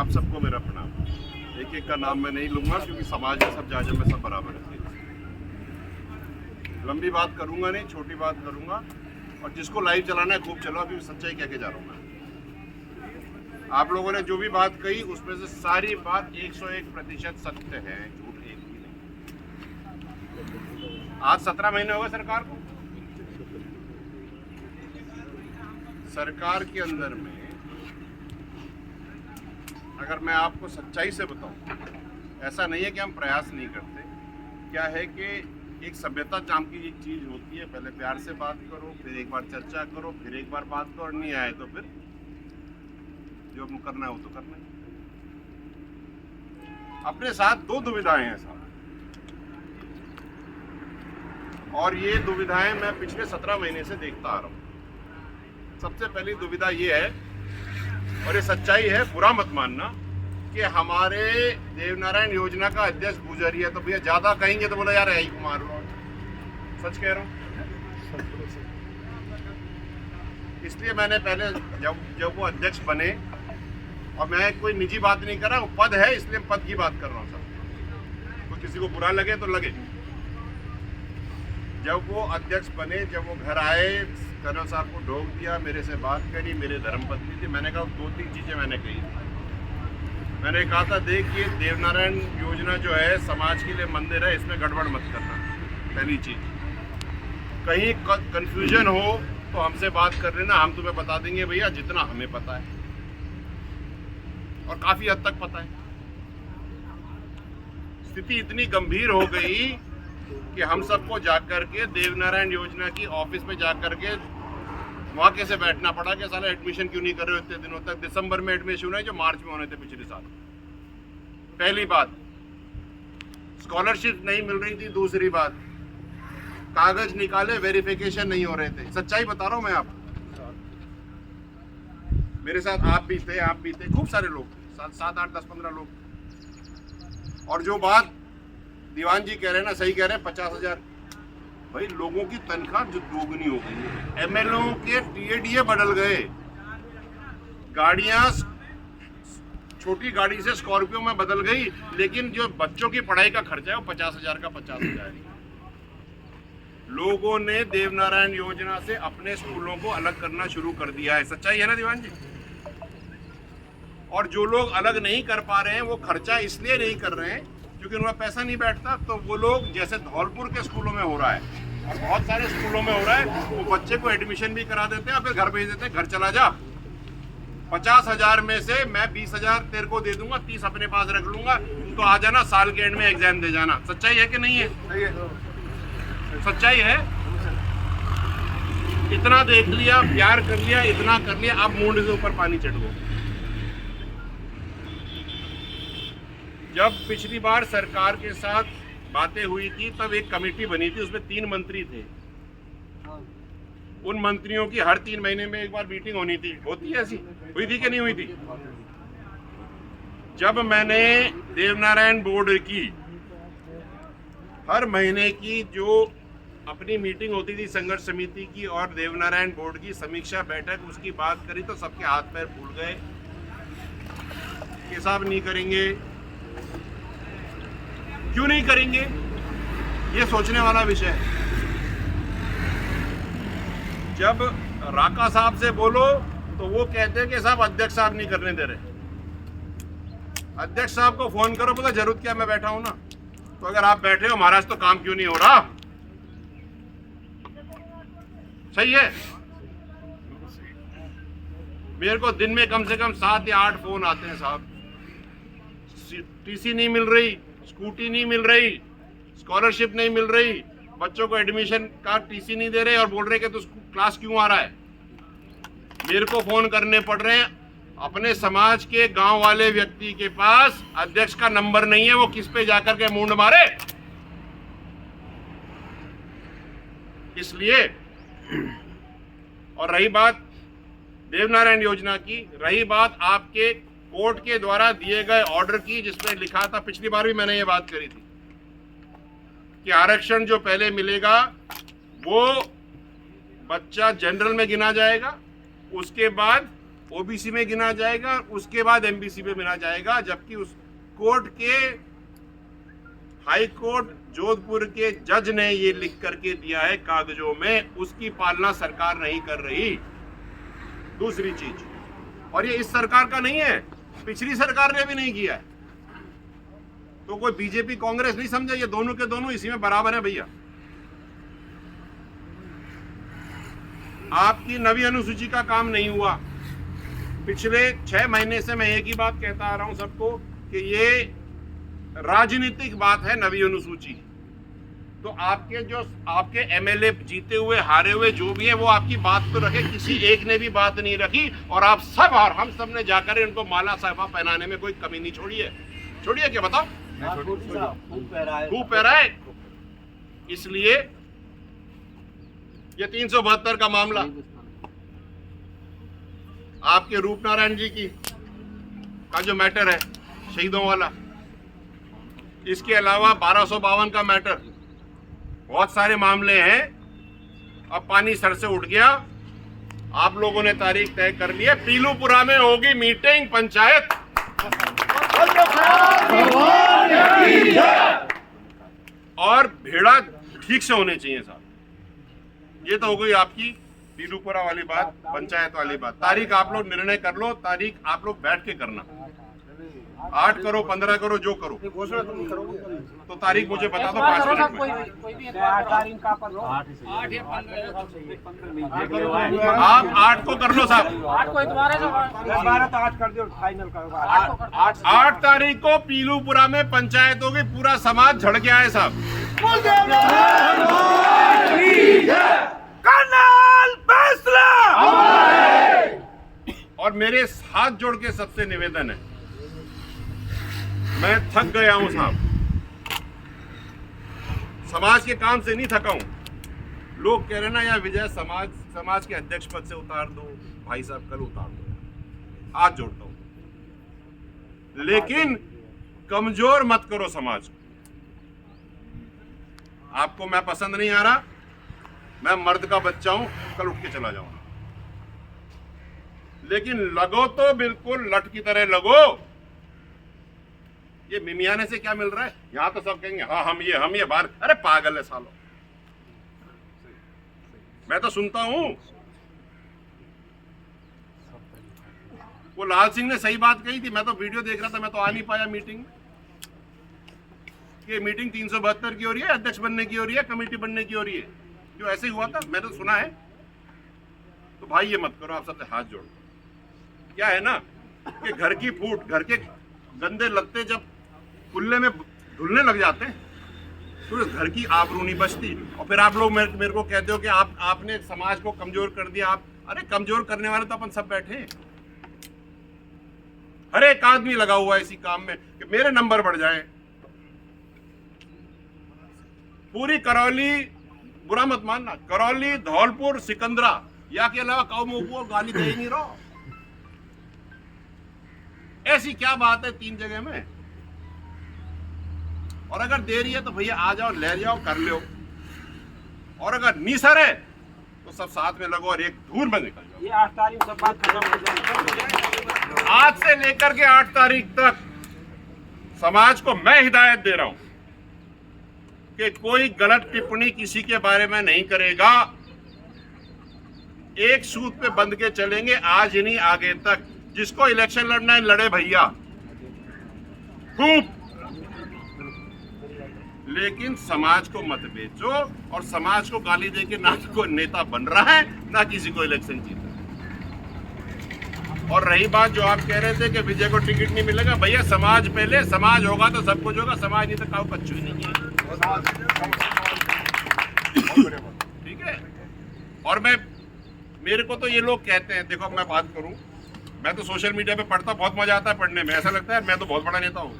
आप सबको मेरा प्रणाम। एक एक का नाम मैं नहीं लूंगा क्योंकि समाज में सब जायजा में सब बराबर है। लंबी बात करूंगा नहीं, छोटी बात करूंगा। और जिसको लाइव चलाना है खूब चलो, अभी सच्चाई कह के जा रहा हूँ मैं। आप लोगों ने जो भी बात कही उसमें से सारी बात 101% सत्य है, झूठ एक भी नहीं। आज 17 महीने हो गए सरकार को। सरकार के अंदर में अगर मैं आपको सच्चाई से बताऊं, ऐसा नहीं है कि हम प्रयास नहीं करते। क्या है कि एक सभ्यता नाम की एक चीज होती है, पहले प्यार से बात करो, फिर एक बार चर्चा करो, फिर एक बार बात करो, नहीं आए तो फिर जो करना है वो तो करना है। अपने साथ दो दुविधाएं हैं साहब, और ये दुविधाएं मैं पिछले 17 महीने से देखता आ रहा हूं। सबसे पहली दुविधा ये है, और ये सच्चाई है, बुरा मत मानना, कि हमारे देवनारायण योजना का अध्यक्ष गुजरी है। तो भैया ज्यादा कहेंगे तो बोला यार यही कुमार, सच कह रहा हूँ। इसलिए मैंने पहले जब वो अध्यक्ष बने, और मैं कोई निजी बात नहीं कर रहा, वो पद है इसलिए पद की बात कर रहा हूँ सर। तो किसी को बुरा लगे तो लगे। जब वो अध्यक्ष बने, जब वो घर आए, कर्नल साहब को ढोक दिया, मेरे से बात करी, मेरे धर्मपत्नी थी, मैंने कहा 2-3 चीजें मैंने कही। मैंने कहा था, देखिए देवनारायण योजना जो है समाज के लिए मंदिर है, इसमें गड़बड़ मत करना। पहली चीज, कहीं कंफ्यूजन हो तो हमसे बात कर लेना, हम तुम्हें बता देंगे भैया जितना हमें पता है, और काफी हद तक पता है। स्थिति इतनी गंभीर हो गई कि हम सबको जाकर के देवनारायण योजना की ऑफिस में जाकर के वहां कैसे बैठना पड़ा कि साले एडमिशन क्यों नहीं कर रहे हो इतने दिनों तक। दिसंबर में एडमिशन हुए जो मार्च में होने थे पिछले साल। पहली बात, स्कॉलरशिप नहीं मिल रही थी। दूसरी बात, कागज निकाले वेरिफिकेशन नहीं हो रहे थे। सच्चाई बता रहा हूं मैं आपको। मेरे साथ आप भी थे, खूब सारे लोग, 7, 8, 10, 15 लोग। और जो बात दीवान जी कह रहे हैं ना, सही कह रहे हैं, 50,000 भाई लोगों की तनख्वाह जो दोगुनी हो गई। एमएलओ के टीएडीए बदल गए, गाड़ियां छोटी गाड़ी से स्कॉर्पियो में बदल गई, लेकिन जो बच्चों की पढ़ाई का खर्चा है वो 50,000 का 50,000। लोगों ने देवनारायण योजना से अपने स्कूलों को अलग करना शुरू कर दिया है। सच्चाई है ना दीवान जी? और जो लोग अलग नहीं कर पा रहे हैं वो खर्चा इसलिए नहीं कर रहे हैं क्योंकि उनका पैसा नहीं बैठता। तो वो लोग, जैसे धौलपुर के स्कूलों में हो रहा है और बहुत सारे स्कूलों में हो रहा है, वो बच्चे को एडमिशन भी करा देते हैं, फिर घर भेज देते हैं, घर चला जा, 50,000 में से मैं 20,000 तेरे को दे दूंगा, 30 अपने पास रख लूंगा, तो आ जाना साल के एंड में एग्जाम दे जाना। सच्चाई है कि नहीं है? सच्चाई है। इतना देख लिया, प्यार कर लिया, इतना कर लिया, अब मुंड के ऊपर पानी चढ़ गया। जब पिछली बार सरकार के साथ बातें हुई थी तब एक कमेटी बनी थी, उसमें 3 मंत्री थे। उन मंत्रियों की हर 3 महीने में एक बार मीटिंग होनी थी। होती है ऐसी? हुई थी कि नहीं हुई थी? जब मैंने देवनारायण बोर्ड की हर महीने की जो अपनी मीटिंग होती थी संघर्ष समिति की और देवनारायण बोर्ड की समीक्षा बैठक, उसकी बात करी तो सबके हाथ पैर फूल गए कि साहब नहीं करेंगे। क्यों नहीं करेंगे, ये सोचने वाला विषय है। जब राका साहब से बोलो तो वो कहते हैं कि साहब अध्यक्ष साहब नहीं करने दे रहे। अध्यक्ष साहब को फोन करो, बोला जरूरत क्या, मैं बैठा हूं ना। तो अगर आप बैठे हो महाराज तो काम क्यों नहीं हो रहा? सही है। मेरे को दिन में कम से कम 7 या 8 फोन आते हैं साहब, टीसी नहीं मिल रही, स्कूटी नहीं मिल रही, स्कॉलरशिप नहीं मिल रही, बच्चों को एडमिशन का टीसी नहीं दे रहे और बोल रहे कि तो क्लास क्यों आ रहा है। मेरे को फोन करने पड़ रहे हैं। अपने समाज के गांव वाले व्यक्ति के पास अध्यक्ष का नंबर नहीं है, वो किस पे जाकर के मुंड मारे। इसलिए, और रही बात देवनारायण योजना की, रही बात आपके कोर्ट के द्वारा दिए गए ऑर्डर की, जिसमें लिखा था, पिछली बार भी मैंने ये बात करी थी कि आरक्षण जो पहले मिलेगा वो बच्चा जनरल में गिना जाएगा, उसके बाद ओबीसी में गिना जाएगा, उसके बाद एमबीसी में गिना जाएगा, जबकि उस कोर्ट के हाई कोर्ट जोधपुर के जज ने ये लिख करके दिया है कागजों में, उसकी पालना सरकार नहीं कर रही। दूसरी चीज, और ये इस सरकार का नहीं है, पिछली सरकार ने भी नहीं किया है, तो कोई बीजेपी कांग्रेस नहीं समझा, ये दोनों के दोनों इसी में बराबर है भैया। आपकी नवी अनुसूची का काम नहीं हुआ। पिछले 6 महीने से मैं एक ही बात कहता आ रहा हूं सबको कि ये राजनीतिक बात है नवी अनुसूची। तो आपके एमएलए जीते हुए हारे हुए जो भी है वो आपकी बात तो रखे, किसी एक ने भी बात नहीं रखी, और आप सब और हम सब ने जाकर इनको माला साहबा पहनाने में कोई कमी नहीं छोड़ी है क्या बताओ? खूब पहरा है। इसलिए ये 372 का मामला आपके रूपनारायण जी का जो मैटर है शहीदों वाला, इसके अलावा 1252 का मैटर, बहुत सारे मामले हैं। अब पानी सर से उठ गया, आप लोगों ने तारीख तय कर ली है, पीलूपुरा में होगी मीटिंग पंचायत, और भेड़ा ठीक से होने चाहिए साहब। ये तो हो गई आपकी पीलूपुरा वाली बात, पंचायत वाली बात। तारीख आप लोग निर्णय कर लो, तारीख आप लोग बैठ के करना, 8 करो 15 करो जो करो, तो तारीख मुझे बता दो 5 मिनट में। आप 8 को कर लो साहब, 8 तारीख को पीलूपुरा में पंचायत होगी, पूरा समाज झड़ के आए साहब। और मेरे हाथ जोड़ के सबसे निवेदन है, मैं थक गया हूं साहब, समाज के काम से नहीं थका हूं। लोग कह रहे ना यार विजय समाज के अध्यक्ष पद से उतार दो, भाई साहब कल उतार दो, आज जोड़ता हूं, लेकिन कमजोर मत करो समाज को। आपको मैं पसंद नहीं आ रहा, मैं मर्द का बच्चा हूं, कल उठ के चला जाऊंगा, लेकिन लगो तो बिल्कुल लट की तरह लगो। ये मिमियाने से क्या मिल रहा है? यहां तो सब कहेंगे हाँ हम ये बाहर, अरे पागल है सालो, मैं तो सुनता हूं। वो लाल सिंह ने सही बात कही थी, मैं तो वीडियो देख रहा था, मैं तो आ नहीं पाया मीटिंग में। ये मीटिंग 372 की हो रही है, अध्यक्ष बनने की हो रही है, कमेटी बनने की हो रही है, जो ऐसे ही हुआ था मैंने तो सुना है। तो भाई ये मत करो, आप सबसे हाथ जोड़ो। क्या है ना कि घर की फूट, घर के गंदे लत्ते जब कुल्ले में धुलने लग जाते हैं तो इस घर की आबरू नहीं बचती। और फिर आप लोग मेरे को कहते हो कि आपने समाज को कमजोर कर दिया। अरे कमजोर करने वाले तो अपन सब बैठे हैं, हर एक आदमी लगा हुआ है इसी काम में कि मेरे नंबर बढ़ जाए। पूरी करौली, बुरा मत मानना, करौली, धौलपुर, सिकंदरा, या के अलावा काऊ गाली दे ही नहीं रहो। ऐसी क्या बात है 3 जगह में? और अगर दे रही है तो भैया आ जाओ, ले जाओ, कर लो। और अगर नीसर है तो सब साथ में लगो और एक धूल में निकल जाओ। ये 8 तारीख सब बात खत्म हो जाएगी। आज से लेकर के 8 तारीख तक समाज को मैं हिदायत दे रहा हूं कि कोई गलत टिप्पणी किसी के बारे में नहीं करेगा। एक सूत पे बंध के चलेंगे, आज नहीं आगे तक। जिसको इलेक्शन लड़ना है लड़े भैया खूब, लेकिन समाज को मत बेचो। और समाज को गाली देके ना कोई नेता बन रहा है ना किसी को इलेक्शन जीता। और रही बात जो आप कह रहे थे कि विजय को टिकट नहीं मिलेगा, भैया समाज पहले, समाज होगा तो सब कुछ होगा, समाज नहीं तो काऊ कच्चू ही नहीं है। ठीक है। और मेरे को तो ये लोग कहते हैं, देखो मैं बात करूं, मैं तो सोशल मीडिया पे पढ़ता, बहुत मजा आता है पढ़ने में, ऐसा लगता है मैं तो बहुत बड़ा नेता हूं।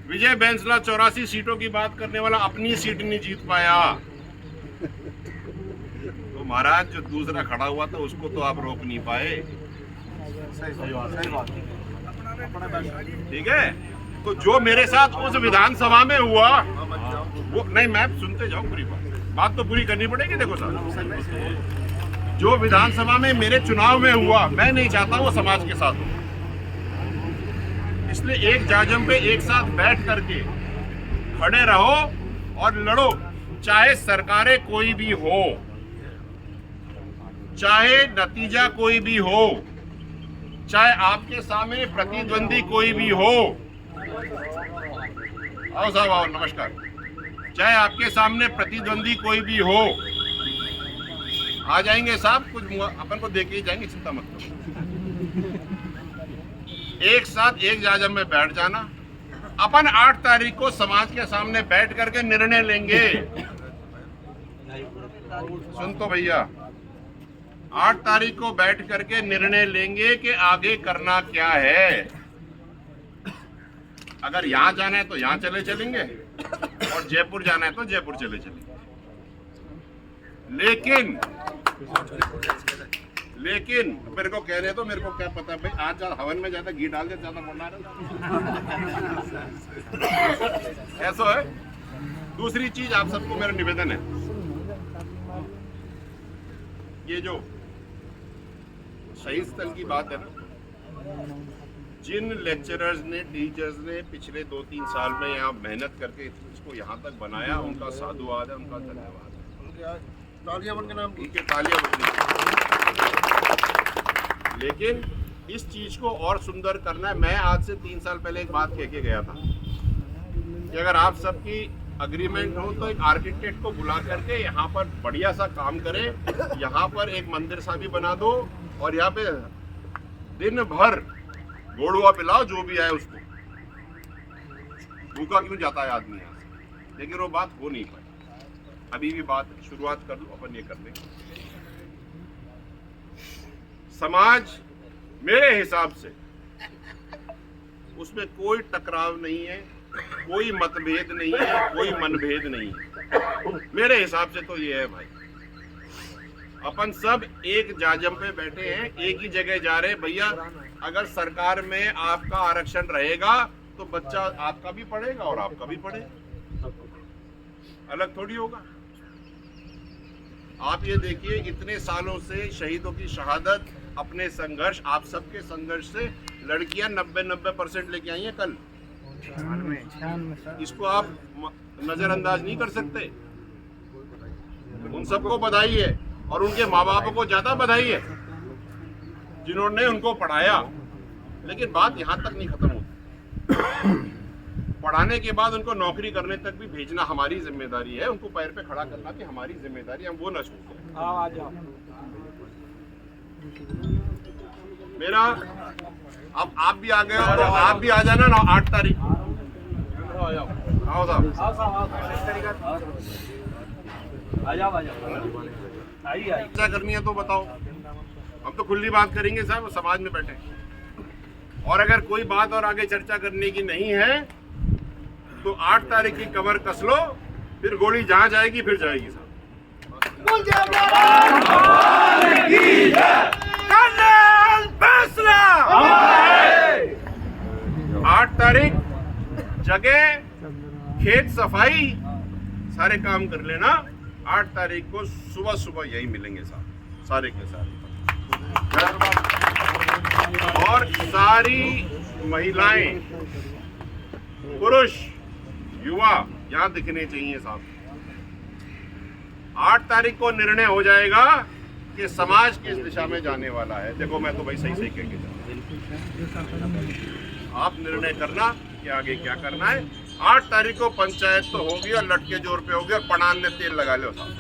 विजय बैंसला 84 सीटों की बात करने वाला अपनी सीट नहीं जीत पाया, तो महाराज जो दूसरा खड़ा हुआ था उसको तो आप रोक नहीं पाए। ठीक है। तो जो मेरे साथ उस विधानसभा में हुआ वो नहीं, मैं सुनते जाऊं, पूरी बात तो पूरी करनी पड़ेगी। देखो साहब, जो विधानसभा में मेरे चुनाव में हुआ, मैं नहीं चाहता वो समाज के साथ हो। इसलिए एक जाजम पे एक साथ बैठ करके खड़े रहो और लड़ो, चाहे सरकारें कोई भी हो, चाहे नतीजा कोई भी हो, चाहे आपके सामने प्रतिद्वंदी कोई भी हो। आओ साहब आओ, नमस्कार। चाहे आपके सामने प्रतिद्वंदी कोई भी हो, आ जाएंगे साहब, कुछ अपन को देके ही जाएंगे, चिंता मत करो। एक साथ एक जाजम में बैठ जाना। अपन 8 तारीख को समाज के सामने बैठ करके निर्णय लेंगे। सुन तो भैया, 8 तारीख को बैठ करके निर्णय लेंगे कि आगे करना क्या है। अगर यहां जाना है तो यहां चलेंगे और जयपुर जाना है तो जयपुर चलेंगे। लेकिन मेरे को कह रहे तो मेरे को क्या पता भाई, आज हवन में ज्यादा घी डाल दे, ज्यादा बोलना ऐसा है। दूसरी चीज आप सबको मेरा निवेदन है, ये जो शहीद स्थल की बात है ना, जिन लेक्चरर्स ने, टीचर्स ने पिछले 2-3 साल में यहाँ मेहनत करके इसको यहाँ तक बनाया, उनका साधुवाद है, उनका धन्यवाद है। उनके तालियां बन के नाम, उनके तालियां बन। लेकिन इस चीज को और सुंदर करना है। मैं आज से 3 साल पहले एक बात कह के गया था कि अगर आप सबकी अग्रीमेंट हो तो एक आर्किटेक्ट को बुला करके यहाँ पर बढ़िया सा काम करे, यहाँ पर एक मंदिर सा भी बना दो और यहाँ पे दिन भर घोड़ुआ पिलाओ, जो भी आए उसको। भूखा क्यों जाता है आदमी यहाँ से? लेकिन वो बात हो नहीं पाई। अभी भी बात शुरुआत कर लो, अपन ये कर लेंगे। समाज मेरे हिसाब से उसमें कोई टकराव नहीं है, कोई मतभेद नहीं है, कोई मनभेद नहीं है। मेरे हिसाब से तो ये है भाई, अपन सब एक जाजम पे बैठे हैं, एक ही जगह जा रहे हैं। भैया अगर सरकार में आपका आरक्षण रहेगा तो बच्चा आपका भी पढ़ेगा और आपका भी पढ़ेगा, अलग थोड़ी होगा। आप ये देखिए, इतने सालों से शहीदों की शहादत, अपने संघर्ष, आप सबके संघर्ष से लड़कियां 90% लेके आई हैं कल। इसको आप नजरअंदाज नहीं कर सकते। उन सबको बधाई है और उनके माँ बापों को ज्यादा बधाई है जिन्होंने उनको पढ़ाया। लेकिन बात यहाँ तक नहीं खत्म होती। पढ़ाने के बाद उनको नौकरी करने तक भी भेजना हमारी जिम्मेदारी है, उनको पैर पे खड़ा करना भी हमारी जिम्मेदारी है, हम वो न छोड़ें। मेरा अब आप भी आ गए हो तो आप भी आ जाना ना 8 तारीख। आओ साहब, क्या करनी है तो बताओ, हम तो खुली बात करेंगे साहब, समाज में बैठे। और अगर कोई बात और आगे चर्चा करने की नहीं है तो 8 तारीख की कमर कस लो, फिर गोली जहां जाएगी फिर जाएगी साहब। 8 तारीख जगह, खेत सफाई, सारे काम कर लेना। 8 तारीख को सुबह सुबह यही मिलेंगे साहब, सारे के सारे। और सारी महिलाएं, पुरुष, युवा यहाँ दिखने चाहिए साहब। 8 तारीख को निर्णय हो जाएगा कि समाज किस दिशा में जाने वाला है। देखो मैं तो भाई सही कह के जा रहा हूं, आप निर्णय करना कि आगे क्या करना है। 8 तारीख को पंचायत तो होगी और लटके जोर पे होगी और पड़ान ने तेल लगा लो साहब।